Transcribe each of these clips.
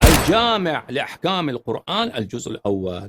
الجامع لأحكام القرآن الجزء الأول،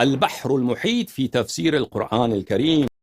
البحر المحيط في تفسير القرآن الكريم।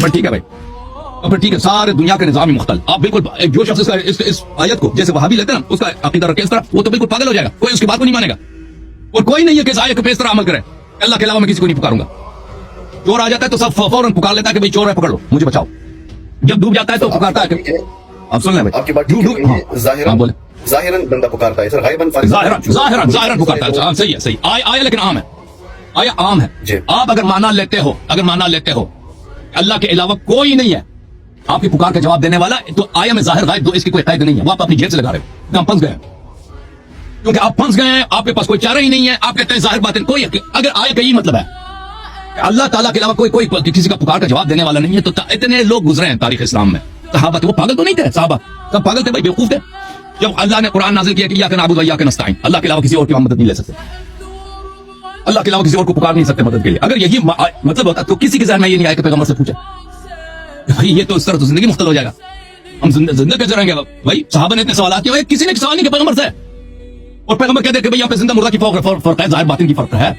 پر ٹھیک ہے بھائی، پر ٹھیک ہے، سارے دنیا کے نظام مختل، آپ بالکل جو شخص اس آیت کو جیسے وہابی لیتے ہیں نا، اس کا عقیدہ رکھے اس طرح، وہ تو بالکل پاگل ہو جائے گا، کوئی اس کی بات کو نہیں مانے گا، اور کوئی نہیں ہے کہ اس آیت پہ اس طرح عمل کرے، اللہ کے علاوہ میں کسی کو نہیں پکاروں گا۔ چور آ جاتا ہے تو سب فوراً پکار لیتا ہے کہ بھائی چور ہے، پکڑ لو، مجھے بچاؤ۔ جب ڈوب جاتا ہے تو پکارتا ہے کہ آپ سن لیں بھائی، آپ کی بات ٹھیک ہے، یہ ظاہراً بندہ پکارتا ہے سر، غائباً ظاہراً پکارتا ہے، صحیح ہے، صحیح آیا لیکن عام ہے، آیا عام ہے جی۔ آپ اگر مانا لیتے ہو اللہ کے علاوہ کوئی نہیں ہے آپ کی پکار کا جواب دینے والا، تو آیا میں ظاہر غائب دو اس کی کوئی قید نہیں ہے، وہ آپ اپنی جیب سے لگا رہے ہو، ہم پھنس گئے ہیں، کیونکہ آپ پھنس گئے ہیں، آپ کے پاس کوئی چارہ ہی نہیں ہے، آپ کہتے ہیں ظاہر بات ہے، کوئی اگر آیا کا یہی مطلب ہے کہ اللہ تعالیٰ کے علاوہ کوئی کسی کا پکار کا جواب دینے والا نہیں ہے، تو اتنے لوگ گزرے ہیں تاریخ اسلام میں، صحابہ تھے، وہ پاگل تو نہیں تھے، صحابہ سب پاگل تھے بھائی، بیوقوف تھے، جب اللہ نے قرآن نازل کیا کہ ایاک نعبد و ایاک نستعین، اللہ کے علاوہ کسی اور کی مدد نہیں لے سکتے، اللہ کے علاوہ کسی اور کو پکار نہیں سکتے مدد کے لیے، اگر یہی مطلب ہوتا تو کسی کے ذہن میں یہ نہیں آیا کہ پیغمبر سے پوچھے بھائی، یہ تو اس طرح تو زندگی مختل ہو جائے گا، ہم زندہ کیسے رہیں گے بھائی؟ صحابہ نے اتنے سوالات کیے، کسی نے سوال نہیں کیا پیغمبر سے، اور پیغمبر کہتے ہیں کہ بھائی یہاں پہ زندہ مردہ کی فرق ہے، ظاہر باطن کی فرق ہے،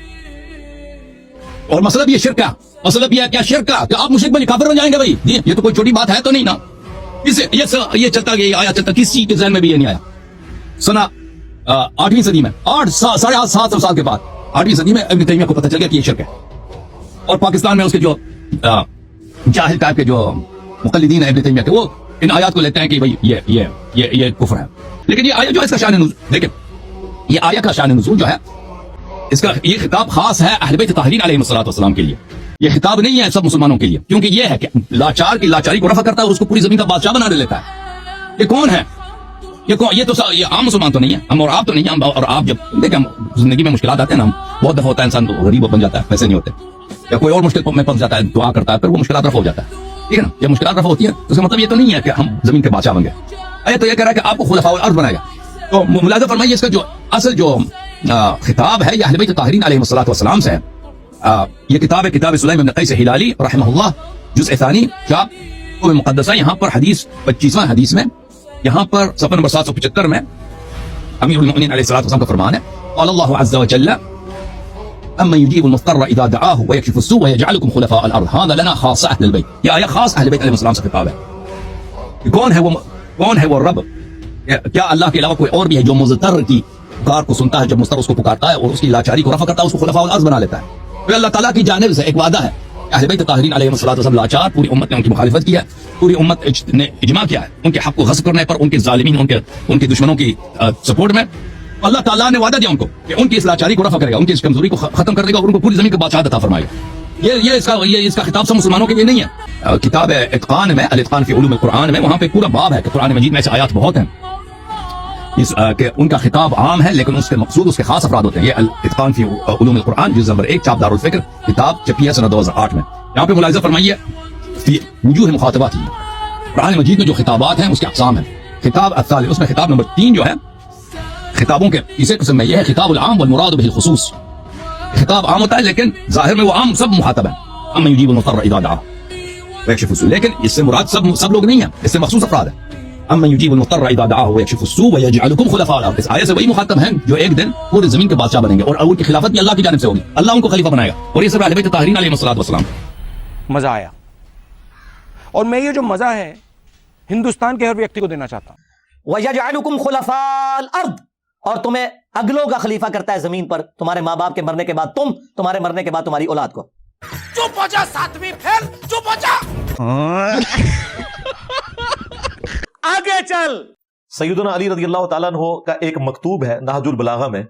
اور مسئلہ بھی یہ شرک کا، مسئلہ بھی ہے کیا شرک کا کہ آپ مشرک بن کافر بن جائیں گے بھائی، یہ تو کوئی چھوٹی بات ہے تو نہیں نا، یہ چلتا گیا، آیا چلتا، کسی کے ذہن میں بھی یہ نہیں آیا۔ سنا 8ویں صدی میں 750 سال کے بعد 8ویں صدی میں ابن تیمیہ کو پتہ چل گیا کہ یہ شرک ہے، اور پاکستان میں اس کے جو جاہل ٹائپ کے جو مقلدین ہیں ابن تیمیہ کے، وہ ان آیات کو لیتے ہیں کہ بھائی یہ کفر ہے، لیکن یہ آیت جو ہے اس کا شان نزول، لیکن یہ آیت کا شان نزول جو ہے اس کا یہ خطاب خاص ہے اہل بیت طاہرین علیہ الصلوۃ والسلام کے لیے، یہ خطاب نہیں ہے سب مسلمانوں کے لیے، کیونکہ یہ ہے کہ لاچار کی لاچاری کو رفع کرتا ہے اور اس کو پوری زمین کا بادشاہ بنا لیتا ہے۔ یہ کون ہے؟ یہ تو یہ عام مسلمان تو نہیں ہے، ہم اور آپ تو نہیں ہیں، اور آپ جب دیکھیں زندگی میں مشکلات آتے ہیں نا، ہم بہت دفعہ ہوتا ہے انسان غریب بن جاتا ہے، پیسے نہیں ہوتے، یا کوئی اور مشکل میں پھنس جاتا ہے، دعا کرتا ہے، پھر وہ مشکلات رفع ہو جاتا ہے، ٹھیک ہے نا؟ جب مشکلات رفع ہوتی ہے تو اس کا مطلب یہ تو نہیں ہے کہ ہم زمین کے بادشاہ بن گئے، تو یہ کہہ رہا ہے کہ آپ کو خلفاء الارض بنائے گا۔ تو ملاحظہ فرمائیے اس کا جو اصل جو خطاب ہے یہ اہل بیت طاہرین علیہ الصلوۃ والسلام سے ہے۔ یہ کتاب ہے کتاب سلیم بن قیس ہلالی رحمہ اللہ، جزء ثانی، چاپ مقدسہ، یہاں پر حدیث 25واں حدیث میں، یہاں پر صفحہ نمبر 775 میں امیر المؤمنین علیہ الصلوۃ والسلام کا فرمان ہے، قال اللہ عز وجل اما يجيب المضطر اذا دعاه ويكشف السوء ويجعلكم خلفاء الارض، هذا لنا خاص اهل البيت، یہ آیت خاص اہل بیت علیہ السلام سے خطاب ہے۔ کون ہے وہ رب؟ کیا اللہ کے علاوہ کوئی اور بھی ہے جو مضطر کی پکار کو سنتا ہے، جب مضطر اس کو پکارتا ہے اور اس کی لاچاری کو رفع کرتا ہے، اس کو خلفاء الارض بنا لیتا ہے؟ پھر اللہ تعالیٰ کی جانب سے ایک وعدہ ہے، اہل بیت طاہرین علیہ الصلوۃ والسلام لاچار، پوری امت نے ان کی مخالفت کی ہے، پوری امت نے اجماع کیا ہے ان کے حق کو غصب کرنے پر، ان کے ظالمین، ان کے دشمنوں کی سپورٹ میں، اللہ تعالیٰ نے وعدہ دیا ان کو کہ ان کی اس لاچاری کو رفع کرے گا، ان کی اس کمزوری کو ختم کر دے گا، اور ان کو پوری زمین کا بادشاہ عطا فرمائے گا۔ یہ اس کا خطاب سب مسلمانوں کے لیے نہیں ہے۔ کتاب اتقان میں، الاتقان فی علوم القرآن میں، وہاں پہ پورا باب ہے کہ قرآن مجید میں ایسے آیات بہت ہیں کہ ان کا خطاب عام ہے، لیکن اس کے مقصود اس کے خاص افراد ہوتے ہیں۔ یہ الاتقان فی علوم القرآن جزء نمبر 1، چاپ دارالفکر، کتاب چھپی ہے سنہ 2008 میں۔ یہاں پہ ملاحظہ فرمائیے فی وجوہ مخاطبات، قرآن مجید میں جو خطابات ہیں اس کے اقسام ہیں۔ خطاب الثالث، اس میں خطاب نمبر 3 جو ہے خطابوں کے تیسرے قسم میں، یہ ہے خطاب العام والمراد به الخصوص۔ خطاب عام ہوتا ہے لیکن ظاہر میں وہ عام سب مخاطب ہیں، اما یجیب المضطر اذا دعاه ويكشف السوء، لیکن اس سے مراد سب لوگ نہیں ہیں، اس سے مخصوص افراد ہیں۔ اما یجیب المضطر اذا دعاه ويكشف السوء ويجعلكم خلفاء الارض، اس آیت سے وہی مخاطب ہیں جو ایک دن پوری زمین کے بادشاہ بنیں گے، اور ان کی خلافت بھی اللہ کی جانب سے ہوگی، اللہ ان کو خلیفہ بنائے گا، اور یہ سب اہل بیت طاہرین علیہ الصلوۃ والسلام۔ مزہ آیا، اور میں یہ جو مزہ ہے ہندوستان کے ہر ویکتی کو دینا چاہتا ہوں۔ وَيَجْعَلُكُمْ خُلَفَاءَ الْأَرْضِ، اور تمہیں اگلوں کا خلیفہ کرتا ہے زمین پر، تمہارے ماں باپ کے مرنے کے بعد تم، تمہارے مرنے کے بعد تمہاری اولاد کو۔ چپ ہو جا ساتویں پھیل، چپ ہو جا، آگے چل۔ سیدنا علی رضی اللہ تعالیٰ عنہ کا ایک مکتوب ہے نہج البلاغہ میں،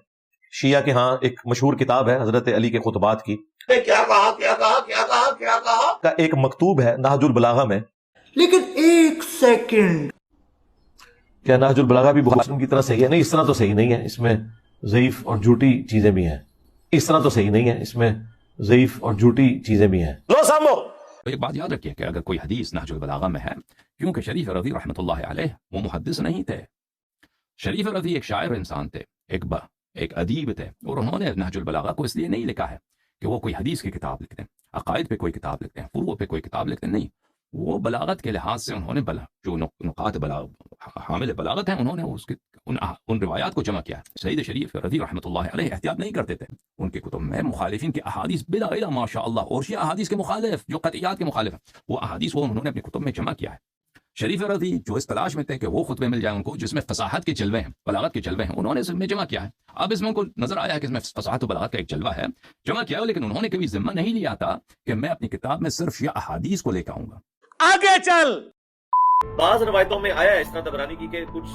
شیعہ کے ہاں ایک مشہور کتاب ہے حضرت علی کے خطبات کی، کیا کہا کا ایک مکتوب ہے نہج البلاغہ میں۔ لیکن ایک سیکنڈ، کیا نہج البلاغہ بھی بخاری مسلم کی طرح صحیح ہے؟ نہیں، اس طرح تو صحیح نہیں ہے، اس میں ضعیف اور جھوٹی چیزیں بھی ہیں، اس طرح تو صحیح نہیں ہے، اس میں ضعیف اور جھوٹی چیزیں بھی ہیں۔ لو سامو، ایک بات یاد رکھیے کہ اگر کوئی حدیث نہج البلاغہ میں ہے، کیونکہ شریف رضی رحمۃ اللہ علیہ وہ محدث نہیں تھے، شریف رضی ایک شاعر انسان تھے، ایک ادیب تھے، اور انہوں نے نہج البلاغہ کو اس لیے نہیں لکھا ہے کہ وہ کوئی حدیث کی کتاب لکھتے ہیں، عقائد پہ کوئی کتاب لکھتے ہیں، فروع پہ کوئی کتاب لکھتے ہیں، نہیں، وہ بلاغت کے لحاظ سے انہوں نے جو نقاط حامل بلاغت ہیں, انہوں نے ان روایات کو جمع کیا ہے. سعید شریف رضی رحمۃ اللہ علیہ احتیاط نہیں کرتے تھے, ان کے کتب میں مخالفین کے احادیث بلا الہ ماشاء اللہ, اور شیعہ احادیث کے مخالف جو قطعیات کے مخالف ہیں, وہ احادیث وہ انہوں نے اپنی کتب میں جمع کیا ہے. شریف رضی جو اس تلاش میں تھے کہ وہ خطبے مل جائیں ان کو جس میں فصاحت کے جلوے ہیں, بلاغت کے جلوے ہیں, انہوں نے اس میں جمع کیا ہے. اب اس میں ان کو نظر آیا کہ اس میں فصاحت و بلاغت کا ایک جلوہ ہے, جمع کیا ہے, لیکن انہوں نے کبھی ذمہ نہیں لیا تھا کہ میں اپنی کتاب میں صرف شیعہ احادیث کو لے کے آؤں گا. آگے چل. بعض روایتوں میں آیا اس طرح تبرانی کی کہ کچھ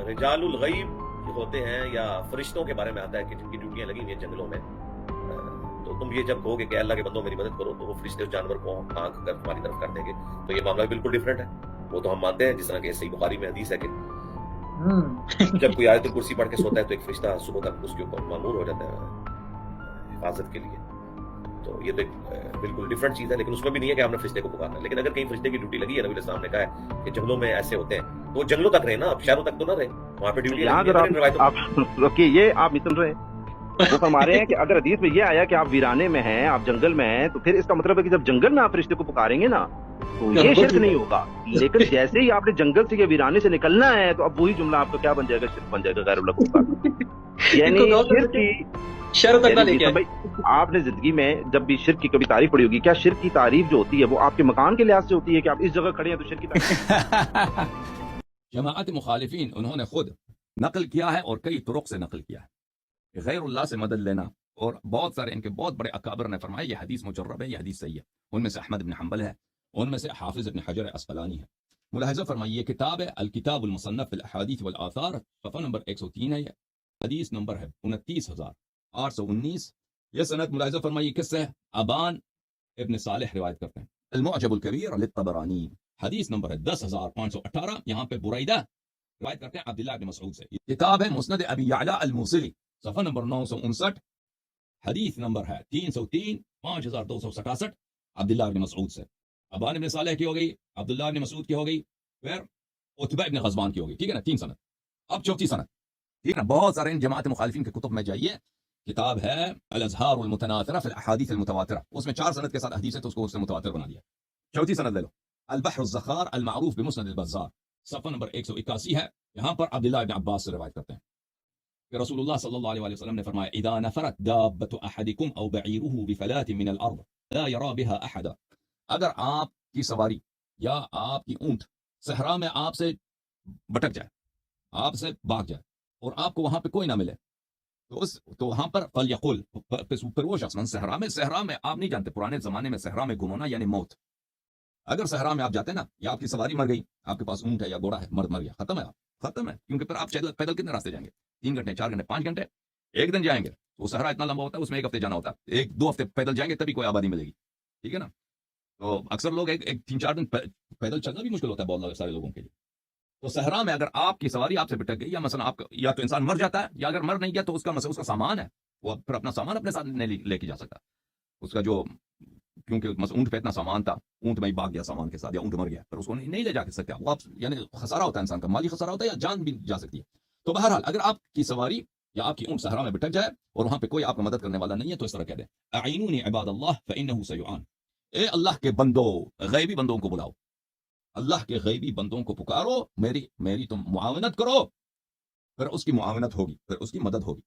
رجال الغیب جو ہوتے ہیں یا فرشتوں کے بارے میں آتا ہے کہ جن کی ڈیوٹیاں لگی ہوئی ہیں جنگلوں میں, تو تم یہ جب کہو گے کہ اللہ کے بندوں میری مدد کرو, تو وہ فرشتے اس جانور کو آنکھ کر تمہاری طرف کر دیں گے. تو یہ معاملہ بالکل ڈفرینٹ ہے. وہ تو ہم مانتے ہیں جس طرح کہ صحیح بخاری میں حدیث ہے کہ جب کوئی آیت الکرسی پڑھ کے سوتا ہے تو ایک فرشتہ صبح تک اس کے اوپر مامور ہو جاتا ہے حفاظت کے لیے. تو یہ تو ایک بالکل ڈفرینٹ چیز ہے, لیکن اس میں بھی نہیں ہے کہ آپ نے فرشتے کو پکارنا. لیکن اگر کہیں فرشتے کی ڈیوٹی لگی ہے, نبی علیہ السلام نے کہا ہے کہ جنگلوں میں ایسے ہوتے ہیں, تو وہ جنگلوں تک رہے نا, اب شہروں تک تو نہ رہے, وہاں پہ ڈیوٹی یہ آپ نہیں سن رہے. وہ فرما رہے ہیں کہ اگر حدیث میں یہ آیا کہ آپ ویرانے میں ہیں, آپ جنگل میں ہیں, تو پھر اس کا مطلب ہے کہ جب جنگل میں آپ فرشتے کو پکاریں گے نا تو یہ شرک نہیں ہوگا. لیکن جیسے ہی آپ نے جنگل سے یا ویرانے سے نکلنا ہے تو اب وہی جملہ آپ کو کیا بن جائے گا, شرک بن جائے گا, غیر اللہ کا. یعنی شرک کی آپ نے زندگی میں جب بھی شرک کی کبھی تعریف پڑھی ہوگی, کیا شرک کی تعریف جو ہوتی ہے وہ آپ کے مکان کے لحاظ سے ہوتی ہے کہ آپ اس جگہ کھڑے ہیں تو شرک کی تعریف؟ جماعت مخالفین انہوں نے خود نقل کیا ہے اور کئی طرق سے نقل کیا ہے کہ غیر اللہ سے مدد لینا, اور بہت سارے ان کے بہت بڑے اکابر نے فرمایا یہ حدیث مجرب ہے, یہ حدیث صحیح ہے. ان میں سے احمد بن حنبل ہے, ان میں سے حافظ ابن حجر اسقلانی ہے. ملاحظہ فرمائیے یہ کتاب ہے الکتاب المصنف فی الاحادیث والآثار, صفحہ نمبر 103 ہے, حدیث نمبر ہے 29,819. یہ سند ملاحظہ فرمائیے کس سے, ابان ابن صالح روایت کرتے ہیں. المعجب الکبیر للطبرانی حدیث نمبر ہے 10,518. یہاں پہ بریدہ روایت کرتے ہیں عبداللہ بن مسعود سے. کتاب ہے مسند ابی یعلا الموصلی, صفحہ نمبر 959, حدیث نمبر ہے 303, 5267, عبداللہ بن مسعود سے. ابان ابن صالح کی ہو گئی, عبداللہ بن مسعود کی ہو گئی, پھر عتبہ ابن غزوان کی ہو گئی. ٹھیک ہے نا, 3 سند. اب چوتھی سند, ٹھیک ہے نا. بہت سارے ان جماعت مخالفین کے کتب میں جائیے, کتاب ہے الازہار المتناثرہ فی الاحادیث المتواترہ, اس میں 4 سند کے ساتھ حدیث ہے تو اس کو اس نے متواتر بنا دیا. چوتھی سند لے لو, البحر الزخار المعروف بمسند البزار, صفحہ نمبر 181 ہے. یہاں پر عبداللہ بن عباس سے روایت کرتے ہیں کہ رسول اللہ صلی اللہ علیہ وسلم نے فرمایا اذا نفرت دابۃ احدکم او بعیرہ بفلات من الارض لا یرا بها احدا, اگر آپ کی سواری یا آپ کی اونٹ صحرا میں آپ سے بھٹک جائے, آپ سے بھاگ جائے اور آپ کو وہاں پہ کوئی نہ ملے, تو وہاں پر فلیقل, پھر وہ شخص صحرا میں آپ نہیں جانتے, پرانے زمانے میں صحرا میں گم ہونا یعنی موت. اگر صحرا میں آپ جاتے نا, یا آپ کی سواری مر گئی, آپ کے پاس اونٹ ہے یا گھوڑا ہے, مر گیا, ختم ہے, آپ ختم ہے. کیونکہ پھر آپ پیدل کتنے راستے جائیں گے, 3 گھنٹے 4 گھنٹے 5 گھنٹے, ایک دن جائیں گے. وہ صحرا اتنا لمبا ہوتا ہے, اس میں 1 ہفتے جانا ہوتا ہے, 1-2 ہفتے پیدل جائیں گے تبھی کوئی آبادی ملے گی. ٹھیک ہے نا. تو اکثر لوگ 3-4 دن پیدل چلنا بھی مشکل ہوتا ہے بہت سارے لوگوں کے لیے. تو صحرا میں اگر آپ کی سواری آپ سے بھٹک گئی, یا مثلا آپ یا تو انسان مر جاتا ہے, یا اگر مر نہیں گیا تو اس کا سامان ہے, وہ پھر اپنا سامان اپنے ساتھ نہیں لے کے جا سکتا. اس کا جو, کیونکہ اونٹ پہ اتنا سامان تھا, اونٹ میں ہی بھاگ گیا سامان کے ساتھ, یا اونٹ مر گیا, پھر اس کو نہیں لے جا کے سکتا. وہ یعنی خسارہ ہوتا ہے انسان کا, مالی خسارہ ہوتا ہے, یا جان بھی جا سکتی ہے. تو بہرحال اگر آپ کی سواری یا آپ کی اونٹ صحرا میں بھٹک جائے اور وہاں پہ کوئی آپ کو مدد کرنے والا نہیں ہے, تو اس طرح کہہ دیں اعینونی عباد اللہ فانہ سیعان, اے اللہ کے بندو, غیبی بندوں کو بلاؤ, اللہ کے غیبی بندوں کو پکارو, میری تم معاونت کرو, پھر اس کی معاونت ہوگی, پھر اس کی مدد ہوگی.